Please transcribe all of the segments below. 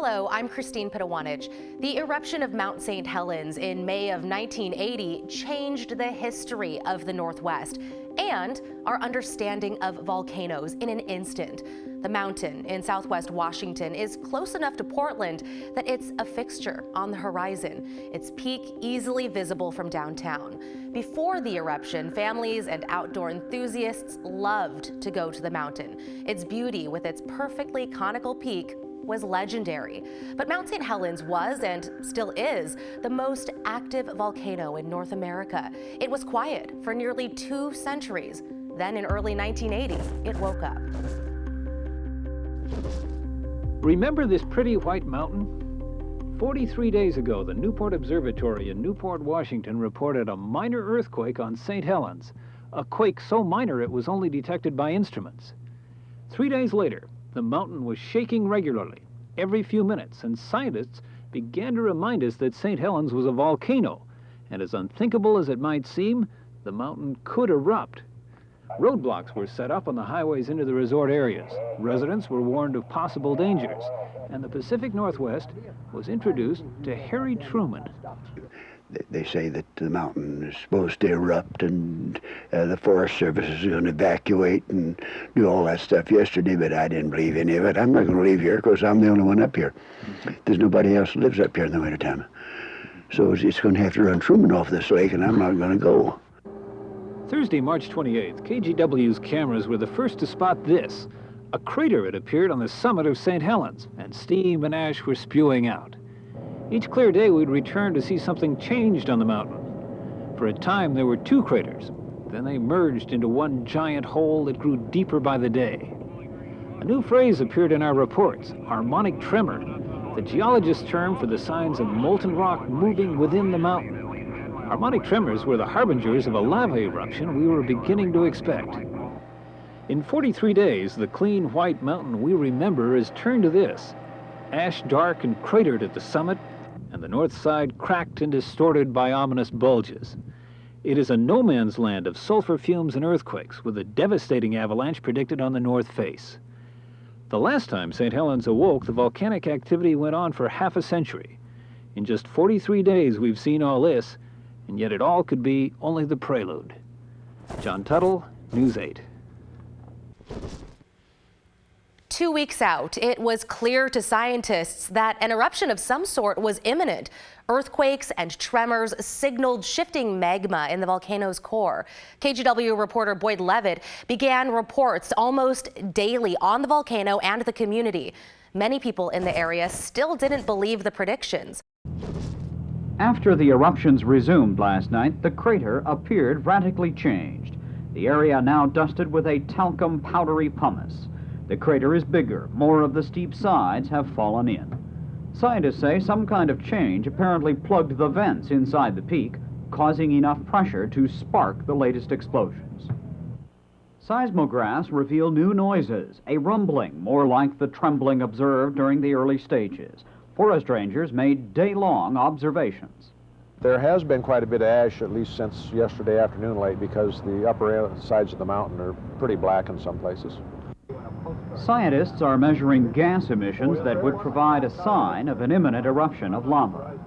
Hello, I'm Christine Pitawanich. The eruption of Mount St. Helens in May of 1980 changed the history of the Northwest and our understanding of volcanoes in an instant. The mountain in southwest Washington is close enough to Portland that it's a fixture on the horizon, its peak easily visible from downtown. Before the eruption, families and outdoor enthusiasts loved to go to the mountain. Its beauty, with its perfectly conical peak, was legendary. But Mount St. Helens was, and still is, the most active volcano in North America. It was quiet for nearly 2 centuries. Then in early 1980, it woke up. Remember this pretty white mountain? 43 days ago, the Newport Observatory in Newport, Washington reported a minor earthquake on St. Helens, a quake so minor it was only detected by instruments. 3 days later, the mountain was shaking regularly, every few minutes, and scientists began to remind us that St. Helens was a volcano, and as unthinkable as it might seem, the mountain could erupt. Roadblocks were set up on the highways into the resort areas. Residents were warned of possible dangers, and the Pacific Northwest was introduced to Harry Truman. They say that the mountain is supposed to erupt and the Forest Service is going to evacuate and do all that stuff yesterday, but I didn't believe any of it. I'm not going to leave here because I'm the only one up here. There's nobody else that lives up here in the wintertime. So it's going to have to run Truman off this lake, and I'm not going to go. Thursday, March 28th, KGW's cameras were the first to spot this. A crater had appeared on the summit of St. Helens, and steam and ash were spewing out. Each clear day, we'd return to see something changed on the mountain. For a time, there were 2 craters. Then they merged into one giant hole that grew deeper by the day. A new phrase appeared in our reports, harmonic tremor, the geologist's term for the signs of molten rock moving within the mountain. Harmonic tremors were the harbingers of a lava eruption we were beginning to expect. In 43 days, the clean white mountain we remember has turned to this, ash dark and cratered at the summit, and the north side cracked and distorted by ominous bulges. It is a no-man's land of sulfur fumes and earthquakes, with a devastating avalanche predicted on the north face. The last time St. Helens awoke, the volcanic activity went on for half a century. In just 43 days, we've seen all this, and yet it all could be only the prelude. John Tuttle, News 8. 2 weeks out, it was clear to scientists that an eruption of some sort was imminent. Earthquakes and tremors signaled shifting magma in the volcano's core. KGW reporter Boyd Levitt began reports almost daily on the volcano and the community. Many people in the area still didn't believe the predictions. After the eruptions resumed last night, the crater appeared radically changed. The area now dusted with a talcum powdery pumice. The crater is bigger, more of the steep sides have fallen in. Scientists say some kind of change apparently plugged the vents inside the peak, causing enough pressure to spark the latest explosions. Seismographs reveal new noises, a rumbling more like the trembling observed during the early stages. Forest rangers made day-long observations. There has been quite a bit of ash, at least since yesterday afternoon late, because the upper sides of the mountain are pretty black in some places. Scientists are measuring gas emissions that would provide a sign of an imminent eruption of lava.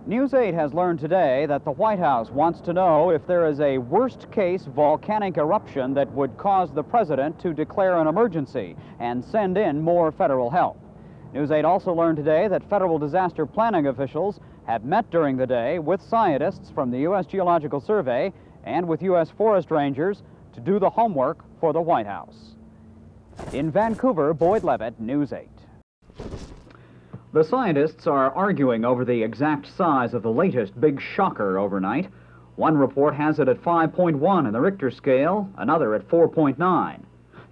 News 8 has learned today that the White House wants to know if there is a worst-case volcanic eruption that would cause the president to declare an emergency and send in more federal help. News 8 also learned today that federal disaster planning officials have met during the day with scientists from the U.S. Geological Survey and with U.S. Forest Rangers to do the homework for the White House. In Vancouver, Boyd Levitt, News 8. The scientists are arguing over the exact size of the latest big shocker overnight. One report has it at 5.1 in the Richter scale, another at 4.9.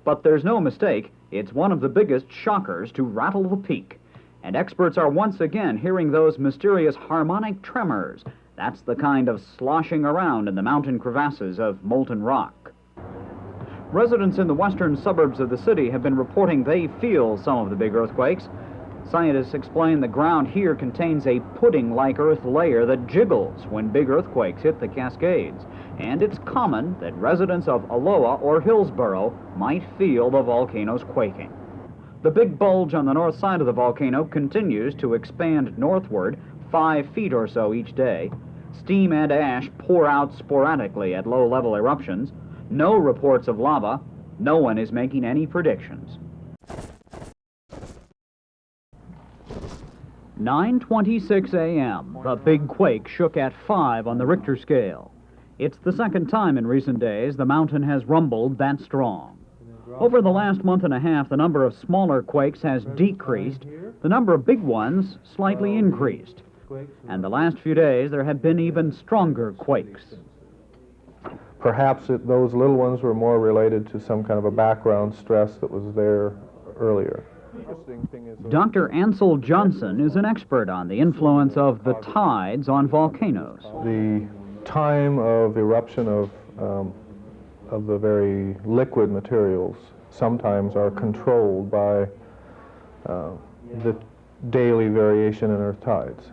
But there's no mistake, it's one of the biggest shockers to rattle the peak. And experts are once again hearing those mysterious harmonic tremors. That's the kind of sloshing around in the mountain crevasses of molten rock. Residents in the western suburbs of the city have been reporting they feel some of the big earthquakes. Scientists explain the ground here contains a pudding-like earth layer that jiggles when big earthquakes hit the Cascades. And it's common that residents of Aloha or Hillsborough might feel the volcanoes quaking. The big bulge on the north side of the volcano continues to expand northward 5 feet or so each day. Steam and ash pour out sporadically at low-level eruptions. No reports of lava. No one is making any predictions. 9:26 a.m. The big quake shook at 5 on the Richter scale. It's the second time in recent days the mountain has rumbled that strong. Over the last month and a half, the number of smaller quakes has decreased. The number of big ones slightly increased. And the last few days, there have been even stronger quakes. Perhaps those little ones were more related to some kind of a background stress that was there earlier. Dr. Ansel Johnson is an expert on the influence of the tides on volcanoes. The time of eruption of the very liquid materials sometimes are controlled by the daily variation in earth tides.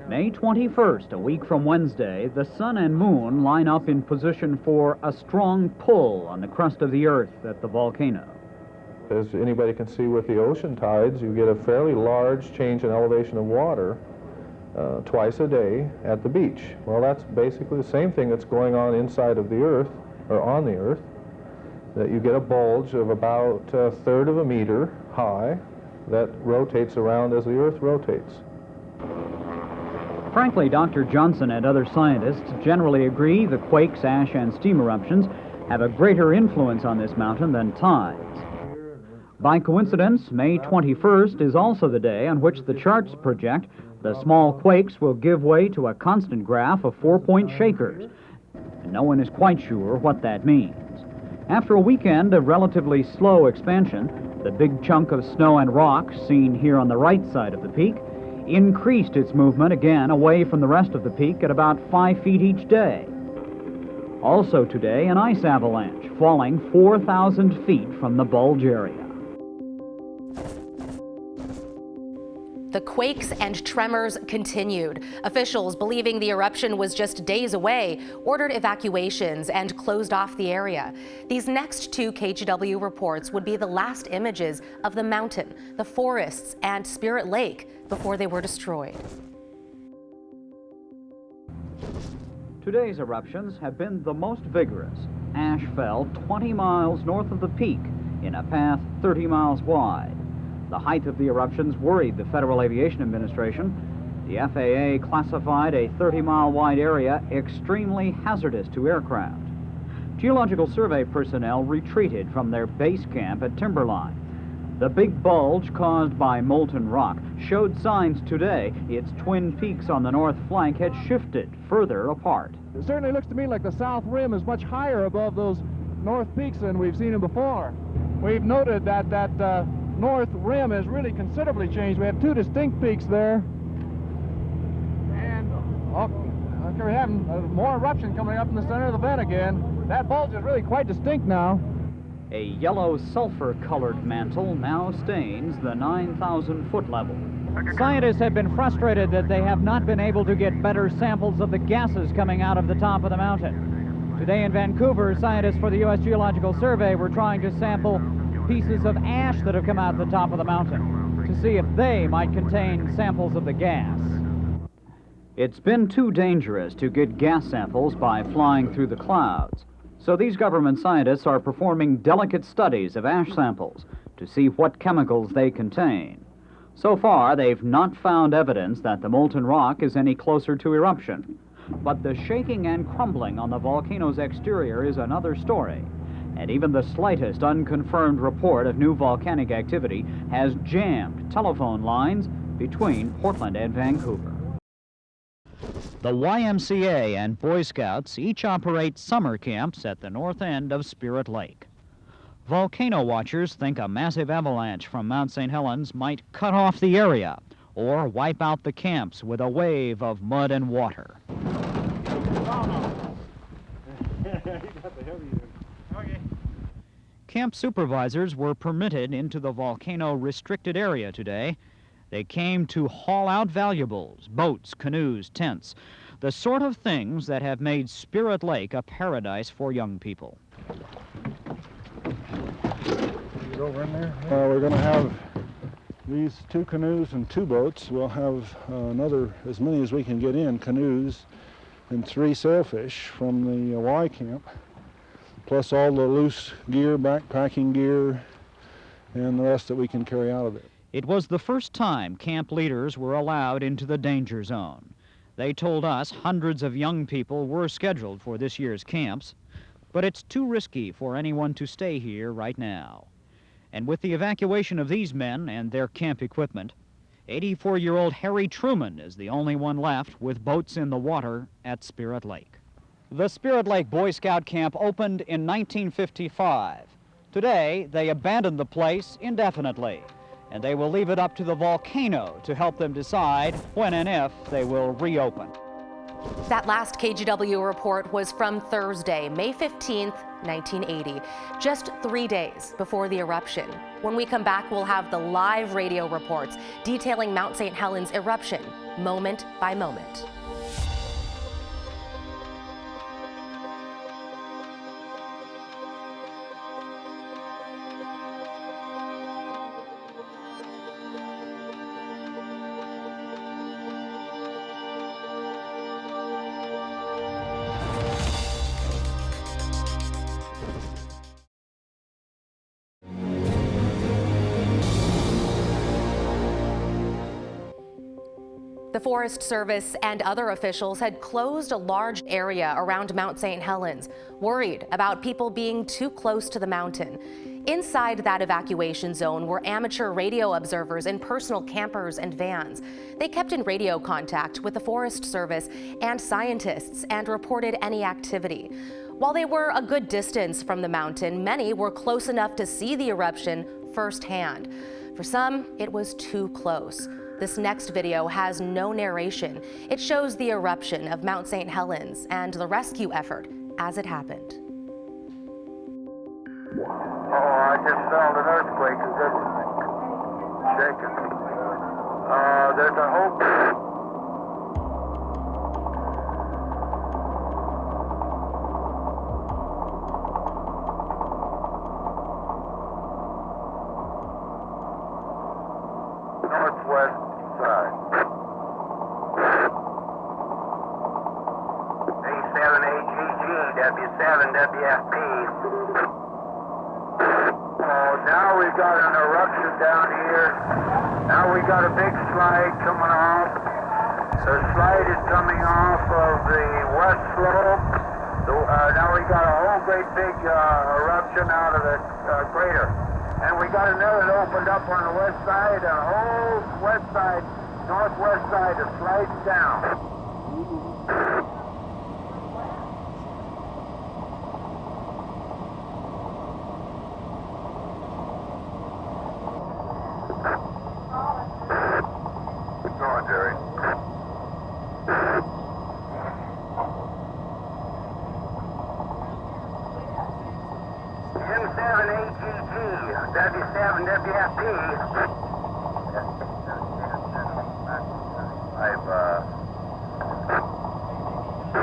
May 21st, a week from Wednesday, the sun and moon line up in position for a strong pull on the crust of the earth at the volcano. As anybody can see with the ocean tides, you get a fairly large change in elevation of water twice a day at the beach. Well, that's basically the same thing that's going on inside of the earth, or on the earth, that you get a bulge of about 1/3 of a meter high that rotates around as the earth rotates. Frankly, Dr. Johnson and other scientists generally agree the quakes, ash, and steam eruptions have a greater influence on this mountain than tides. By coincidence, May 21st is also the day on which the charts project the small quakes will give way to a constant graph of 4-point shakers. And no one is quite sure what that means. After a weekend of relatively slow expansion, the big chunk of snow and rock seen here on the right side of the peak increased its movement again away from the rest of the peak at about 5 feet each day. Also today, an ice avalanche falling 4,000 feet from the bulge area. The quakes and tremors continued. Officials, believing the eruption was just days away, ordered evacuations and closed off the area. These next 2 KGW reports would be the last images of the mountain, the forests, and Spirit Lake before they were destroyed. Today's eruptions have been the most vigorous. Ash fell 20 miles north of the peak in a path 30 miles wide. The height of the eruptions worried the Federal Aviation Administration. The FAA classified a 30-mile wide area extremely hazardous to aircraft. Geological Survey personnel retreated from their base camp at Timberline. The big bulge caused by molten rock showed signs today its twin peaks on the north flank had shifted further apart. It certainly looks to me like the south rim is much higher above those north peaks than we've seen them before. We've noted that north rim has really considerably changed. We have 2 distinct peaks there. And we're having more eruption coming up in the center of the vent again. That bulge is really quite distinct now. A yellow sulfur-colored mantle now stains the 9,000-foot level. Scientists have been frustrated that they have not been able to get better samples of the gases coming out of the top of the mountain. Today in Vancouver, scientists for the U.S. Geological Survey were trying to sample pieces of ash that have come out the top of the mountain to see if they might contain samples of the gas. It's been too dangerous to get gas samples by flying through the clouds. So these government scientists are performing delicate studies of ash samples to see what chemicals they contain. So far, they've not found evidence that the molten rock is any closer to eruption. But the shaking and crumbling on the volcano's exterior is another story. And even the slightest unconfirmed report of new volcanic activity has jammed telephone lines between Portland and Vancouver. The YMCA and Boy Scouts each operate summer camps at the north end of Spirit Lake. Volcano watchers think a massive avalanche from Mount St. Helens might cut off the area or wipe out the camps with a wave of mud and water. Camp supervisors were permitted into the volcano-restricted area today. They came to haul out valuables, boats, canoes, tents, the sort of things that have made Spirit Lake a paradise for young people. over in there? We're going to have these 2 canoes and 2 boats. We'll have as many as we can get in, canoes, and 3 sailfish from the Y camp, plus all the loose gear, backpacking gear, and the rest that we can carry out of it. It was the first time camp leaders were allowed into the danger zone. They told us hundreds of young people were scheduled for this year's camps, but it's too risky for anyone to stay here right now. And with the evacuation of these men and their camp equipment, 84-year-old Harry Truman is the only one left with boats in the water at Spirit Lake. The Spirit Lake Boy Scout Camp opened in 1955. Today, they abandoned the place indefinitely, and they will leave it up to the volcano to help them decide when and if they will reopen. That last KGW report was from Thursday, May 15th, 1980, just 3 days before the eruption. When we come back, we'll have the live radio reports detailing Mount St. Helens eruption, moment by moment. The Forest Service and other officials had closed a large area around Mount St. Helens, worried about people being too close to the mountain. Inside that evacuation zone were amateur radio observers in personal campers and vans. They kept in radio contact with the Forest Service and scientists and reported any activity. While they were a good distance from the mountain, many were close enough to see the eruption firsthand. For some, it was too close. This next video has no narration. It shows the eruption of Mount St. Helens and the rescue effort as it happened. Oh, I just felt an earthquake and just shaking. There's a hope. Northwest side. A7AGG, W7WFP. Oh, now we've got an eruption down here. Now we got a big slide coming off. The slide is coming off of the west slope. Now we got a whole great big eruption out of the crater. And we got another that opened up on the west side, a whole west side, northwest side that slides down. Keep going, Jerry. N7AGG, W7WFP.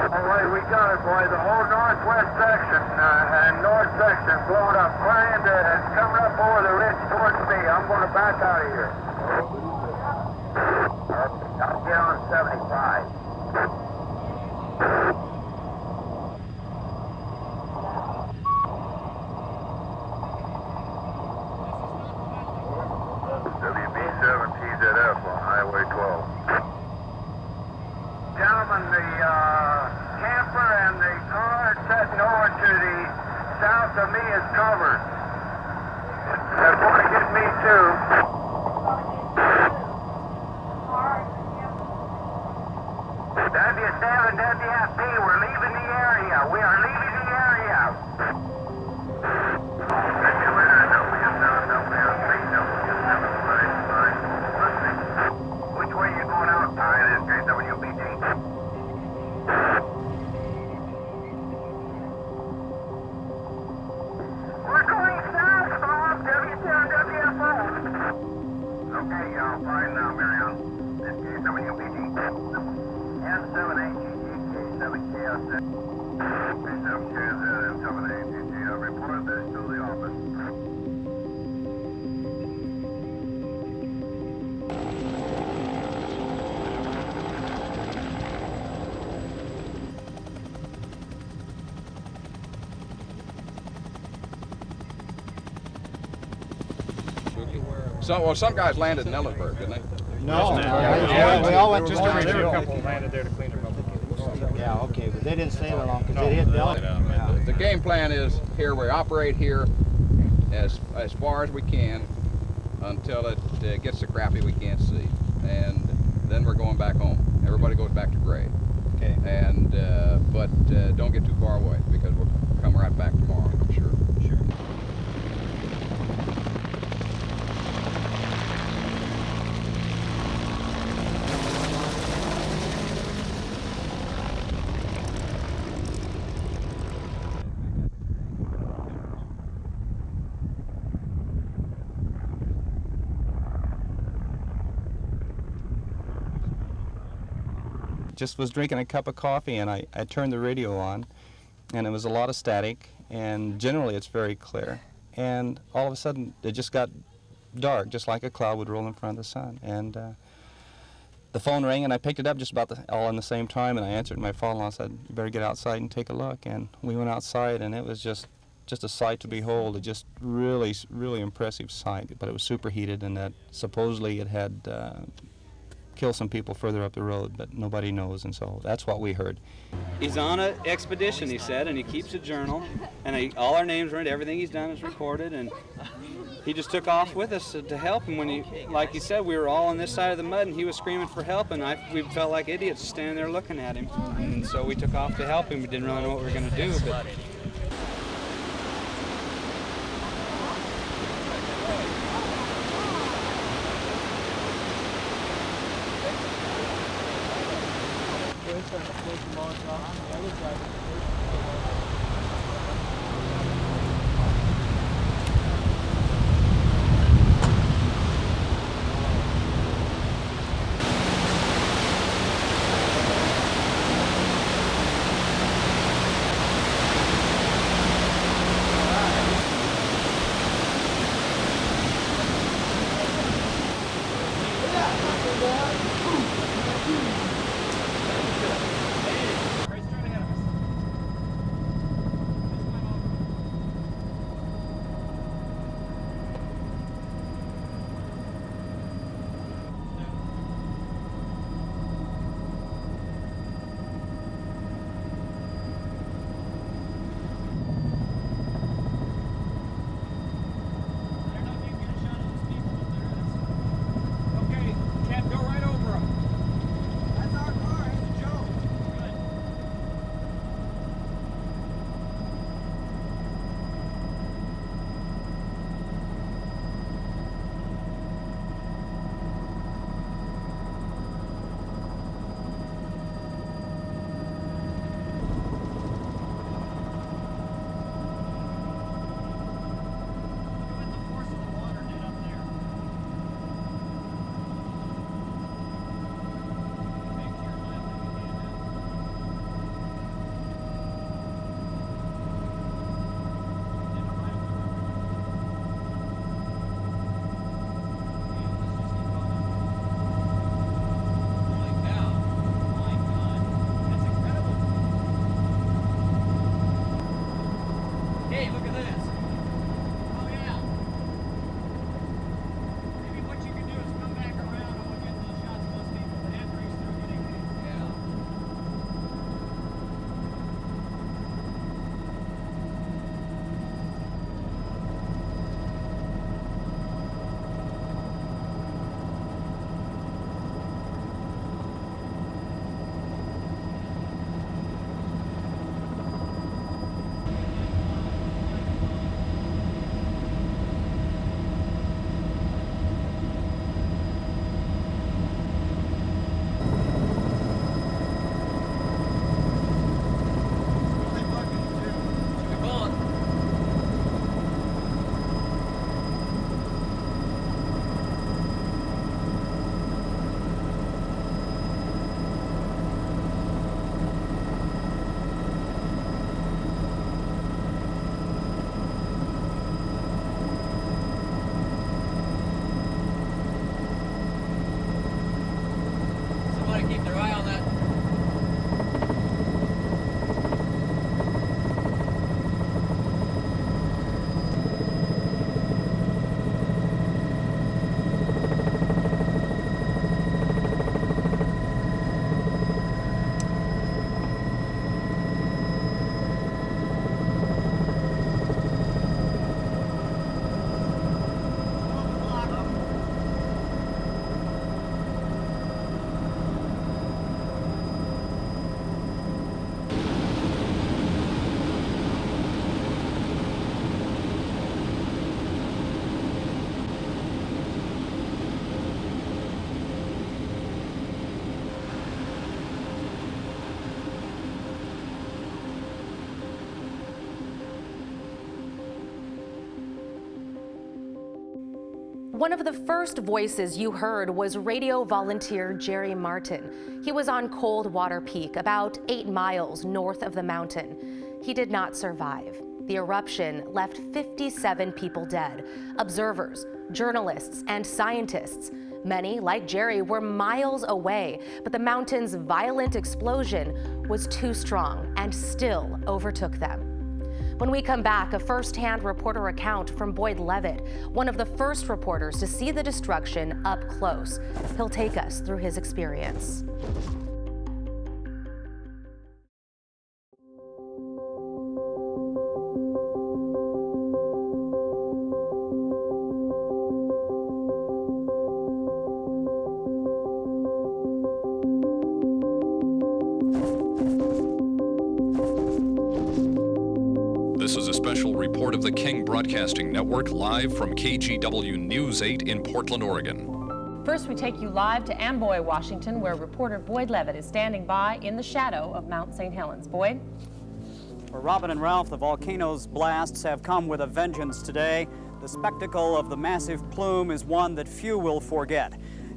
All right, we got it, boy. The whole northwest section and north section blowing up, trying to coming up over the ridge towards me. I'm going to back out of here. I'll get on 75. WB7TZF on Highway 12. Gentlemen, the camper and the car setting over to the south of me is covered. They're going to get me too. W7WFP, we're leaving the area. We are leaving the area. Which way are you going out? It is KWBG. We're going south from W7WFO. Okay, y'all, fine now, Marion. It's KWBG. N7AGG, K7KS, K7KS, N7AGG. I reported this to the office. some guys landed in Ellensburg, didn't they? No. We all went just to There were a couple landed there to clean them up. Yeah, okay, but they didn't stay there long because they hit The game plan is here we operate here as far as we can until it gets so crappy we can't see, and then we're going back home. Everybody goes back to grade. Okay. And but don't get too far away because we'll come right back tomorrow, I'm sure. Sure. Just was drinking a cup of coffee and I turned the radio on, and it was a lot of static, and generally it's very clear. And all of a sudden it just got dark, just like a cloud would roll in front of the sun. And the phone rang and I picked it up just about all in the same time, and I answered, and my father-in-law said, "You better get outside and take a look." And we went outside, and it was just a sight to behold. It just really impressive sight, but it was superheated, and that supposedly it had kill some people further up the road, but nobody knows, and so that's what we heard. He's on an expedition, he said, and he keeps a journal, and all our names are in it, everything he's done is recorded, and he just took off with us to help him. When like he said, we were all on this side of the mud, and he was screaming for help, and we felt like idiots standing there looking at him, and so we took off to help him. We didn't really know what we were going to do, but One of the first voices you heard was radio volunteer Jerry Martin. He was on Coldwater Peak, about 8 miles north of the mountain. He did not survive. The eruption left 57 people dead, observers, journalists, and scientists. Many, like Jerry, were miles away, but the mountain's violent explosion was too strong and still overtook them. When we come back, a first-hand reporter account from Boyd Levitt, one of the first reporters to see the destruction up close. He'll take us through his experience. This is a special report of the King Broadcasting Network, live from KGW News 8 in Portland, Oregon. First, we take you live to Amboy, Washington, where reporter Boyd Levitt is standing by in the shadow of Mount St. Helens. Boyd? For Robin and Ralph, the volcano's blasts have come with a vengeance today. The spectacle of the massive plume is one that few will forget.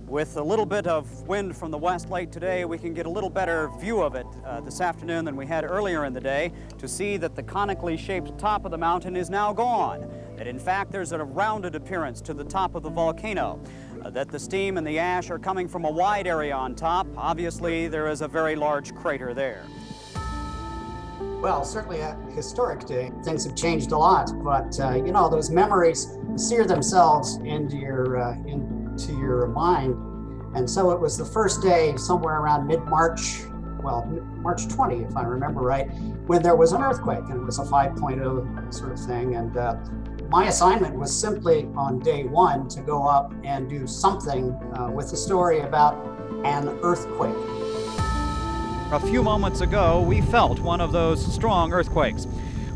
With a little bit of wind from the west late today, we can get a little better view of it this afternoon than we had earlier in the day to see that the conically shaped top of the mountain is now gone. That in fact there's a rounded appearance to the top of the volcano. That the steam and the ash are coming from a wide area on top. Obviously there is a very large crater there. Well, certainly a historic day. Things have changed a lot, but you know, those memories sear themselves into your mind. And so it was the first day, somewhere around mid-March, well, March 20, if I remember right, when there was an earthquake, and it was a 5.0 sort of thing. And my assignment was simply on day one to go up and do something with the story about an earthquake. A few moments ago, we felt one of those strong earthquakes.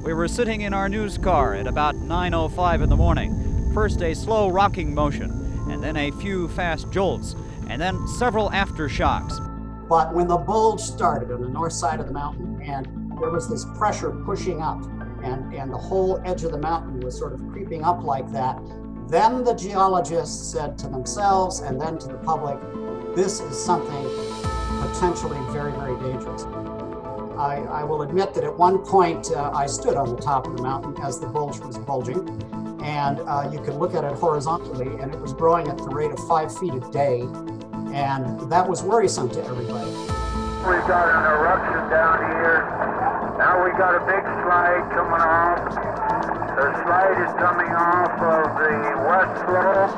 We were sitting in our news car at about 9:05 in the morning. First a slow rocking motion, and then a few fast jolts, and then several aftershocks. But when the bulge started on the north side of the mountain, and there was this pressure pushing up, and the whole edge of the mountain was sort of creeping up like that, then the geologists said to themselves and then to the public, this is something potentially very, very dangerous. I will admit that at one point I stood on the top of the mountain as the bulge was bulging, and you could look at it horizontally, and it was growing at the rate of 5 feet a day, and that was worrisome to everybody. We've got an eruption down here. Now we got a big slide coming off. The slide is coming off of the west slope.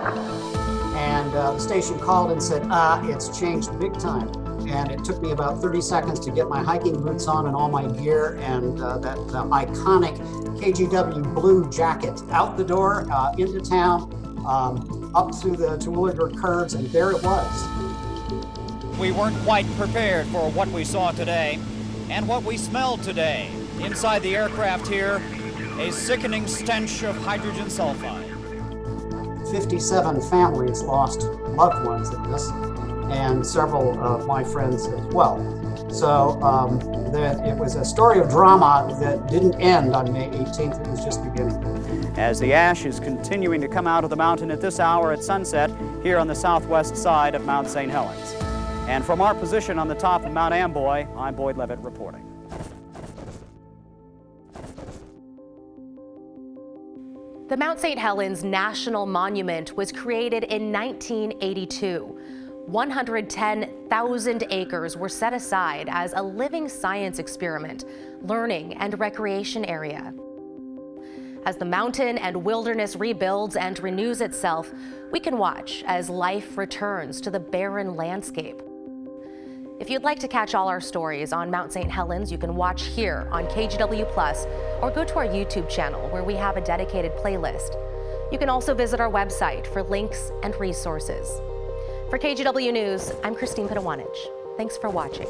And the station called and said, it's changed big time. And it took me about 30 seconds to get my hiking boots on and all my gear and that iconic KGW blue jacket out the door, into town, up through the Terwilliger curves, and there it was. We weren't quite prepared for what we saw today and what we smelled today. Inside the aircraft here, a sickening stench of hydrogen sulfide. 57 families lost loved ones in this, and several of my friends as well. So it was a story of drama that didn't end on May 18th, it was just beginning. As the ash is continuing to come out of the mountain at this hour at sunset here on the southwest side of Mount St. Helens. And from our position on the top of Mount Amboy, I'm Boyd Levitt reporting. The Mount St. Helens National Monument was created in 1982. 110,000 acres were set aside as a living science experiment, learning and recreation area. As the mountain and wilderness rebuilds and renews itself, we can watch as life returns to the barren landscape. If you'd like to catch all our stories on Mount St. Helens, you can watch here on KGW Plus or go to our YouTube channel where we have a dedicated playlist. You can also visit our website for links and resources. For KGW News, I'm Christine Pitawanich. Thanks for watching.